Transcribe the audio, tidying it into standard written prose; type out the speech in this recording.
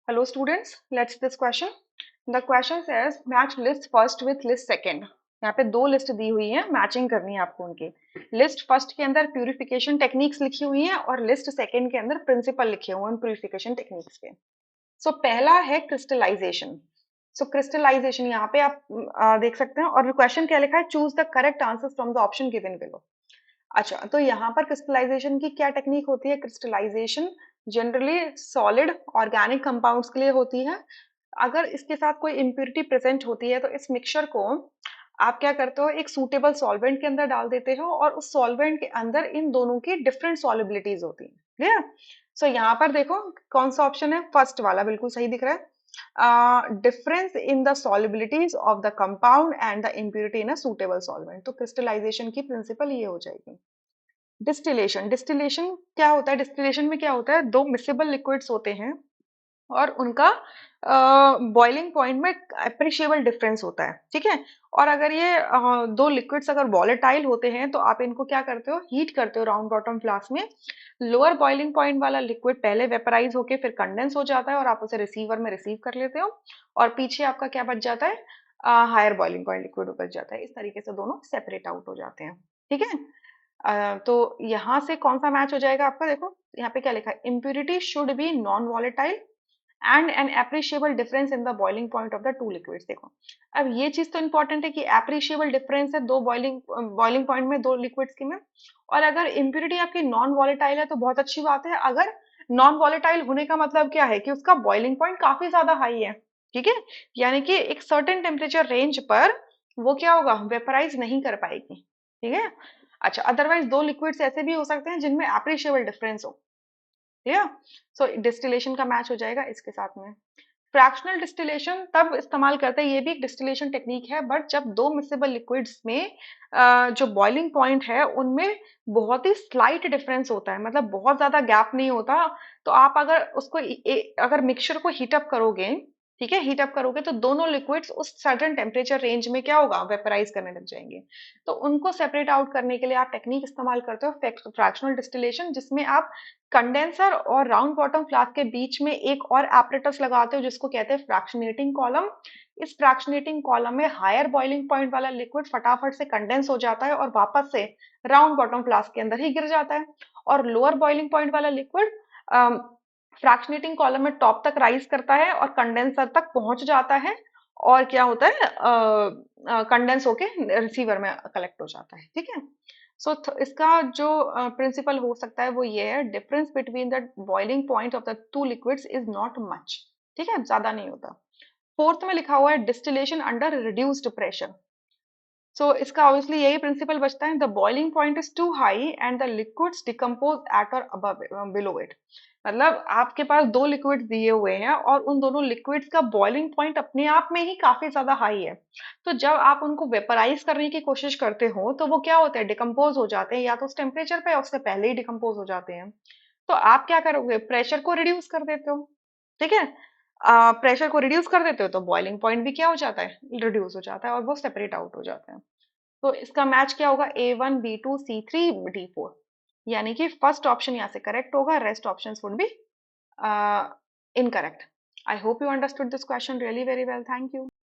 Hello students, let's this question. The question says match list first with list second. यहाँ पे दो list दी हुई है, मैचिंग करनी है आपको उनकी. लिस्ट फर्स्ट के अंदर प्यूरिफिकेशन टेक्निक्स लिखी हुई हैं और लिस्ट सेकंड के अंदर प्रिंसिपल लिखे हुए हैं प्यूरिफिकेशन टेक्निक्स के. सो पहला है क्रिस्टलाइजेशन. सो क्रिस्टलाइजेशन यहाँ पे आप देख सकते हैं और क्वेश्चन क्या लिखा है, choose the correct answer from the option given below. अच्छा, तो यहाँ पर क्रिस्टलाइजेशन की क्या टेक्निक होती है? Crystallization generally solid organic compounds के लिए होती है. अगर इसके साथ कोई इम्प्योरिटी प्रेजेंट होती है तो इस मिक्सचर को आप क्या करते हो, एक सूटेबल सॉल्वेंट के अंदर डाल देते हो और उस सॉल्वेंट के अंदर इन दोनों की डिफरेंट सॉलिबिलिटीज होती हैं. क्लियर? सो यहाँ पर देखो कौन सा ऑप्शन है, फर्स्ट वाला बिल्कुल सही दिख रहा है. Difference in the solubilities of the compound and the impurity in a suitable solvent. तो क्रिस्टलाइजेशन की प्रिंसिपल ये हो जाएगी. डिस्टिलेशन. डिस्टिलेशन क्या होता है? डिस्टिलेशन में क्या होता है, दो मिसेबल लिक्विड्स होते हैं और उनका बॉइलिंग पॉइंट में अप्रिशिएबल डिफरेंस होता है. ठीक है? और अगर ये दो लिक्विड्स अगर वॉलेटाइल होते हैं तो आप इनको क्या करते हो, हीट करते हो राउंड बॉटम फ्लास्क में. लोअर बॉइलिंग पॉइंट वाला लिक्विड पहले वेपराइज होके फिर कंडेंस हो जाता है और आप उसे रिसीवर में रिसीव कर लेते हो और पीछे आपका क्या बच जाता है, हायर बॉइलिंग पॉइंट लिक्विड बच जाता है. इस तरीके से दोनों सेपरेट आउट हो जाते हैं. ठीक है? तो यहाँ से कौन सा मैच हो जाएगा आपका, देखो यहाँ पे क्या लिखा है, impurity should be non volatile and an appreciable difference in the boiling point of the two liquids. देखो अब ये चीज तो इंपॉर्टेंट है कि एप्रिशिएबल डिफरेंस है दो बॉइलिंग पॉइंट में दो लिक्विड्स की में. और अगर इम्प्यूरिटी आपकी नॉन वॉलेटाइल है तो बहुत अच्छी बात है. अगर नॉन वॉलेटाइल होने का मतलब क्या है कि उसका बॉइलिंग पॉइंट काफी ज्यादा हाई है. ठीक है? यानी कि एक सर्टेन टेम्परेचर रेंज पर वो क्या होगा, वेपराइज नहीं कर पाएगी. ठीक है? अच्छा, अदरवाइज दो लिक्विड्स ऐसे भी हो सकते हैं जिनमें एप्रिशिएबल डिफरेंस हो. क्लियर? सो डिस्टिलेशन का मैच हो जाएगा इसके साथ में. फ्रैक्शनल डिस्टिलेशन तब इस्तेमाल करते हैं, ये भी एक डिस्टिलेशन टेक्निक है, बट जब दो मिक्सेबल लिक्विड्स में जो बॉइलिंग पॉइंट है उनमें बहुत ही स्लाइट डिफरेंस होता है, मतलब बहुत ज्यादा गैप नहीं होता. तो आप अगर उसको अगर मिक्सचर को हीट अप करोगे, ठीक है, हीट अप करोगे तो दोनों लिक्विड्स उस सर्टेन टेम्परेचर रेंज में क्या होगा, वेपराइज करने लग जाएंगे. तो उनको सेपरेट आउट करने के लिए आप टेक्निक इस्तेमाल करते हो फ्रैक्शनल डिस्टिलेशन, जिसमें आप कंडेंसर और राउंड बॉटम फ्लास्क के बीच में एक और एपरेटस लगाते हो जिसको कहते हैं फ्रैक्शनेटिंग कॉलम. इस फ्रैक्शनेटिंग कॉलम में हायर बॉइलिंग पॉइंट वाला लिक्विड फटाफट से कंडेंस हो जाता है और वापस से राउंड बॉटम फ्लास्क के अंदर ही गिर जाता है. और लोअर बॉइलिंग पॉइंट वाला लिक्विड फ्रैक्शनेटिंग कॉलम में टॉप तक राइज करता है और कंडेंसर तक पहुंच जाता है और क्या होता है, कंडेंस होके रिसीवर में कलेक्ट हो जाता है. ठीक है? सो इसका जो प्रिंसिपल हो सकता है वो ये है, difference between the boiling point of the two liquids is not much. ठीक है? ज्यादा नहीं होता. फोर्थ में लिखा हुआ है distillation under reduced pressure. So इसका ऑब्वियसली यही प्रिंसिपल बचता है, the boiling point is too high and the liquids decompose at और अबव बिलो इट. मतलब आपके पास दो लिक्विड्स दिए हुए हैं और उन दोनों लिक्विड्स का बॉइलिंग पॉइंट अपने आप में ही काफी ज्यादा हाई है. तो जब आप उनको वेपराइज करने की कोशिश करते हो तो वो क्या होते हैं, डिकम्पोज हो जाते हैं, या तो उस टेम्परेचर पे या उससे पहले ही डिकम्पोज हो जाते हैं. तो आप क्या करोगे, प्रेशर को रिड्यूस कर देते हो. ठीक है? प्रेशर को रिड्यूस कर देते हो तो बॉइलिंग पॉइंट भी क्या हो जाता है, रिड्यूस हो जाता है और वो सेपरेट आउट हो जाते हैं. तो इसका मैच क्या होगा, A1 B2 C3 D4. यानी कि फर्स्ट ऑप्शन यहाँ से करेक्ट होगा, rest options would be incorrect. I hope you understood this question really very well. Thank you.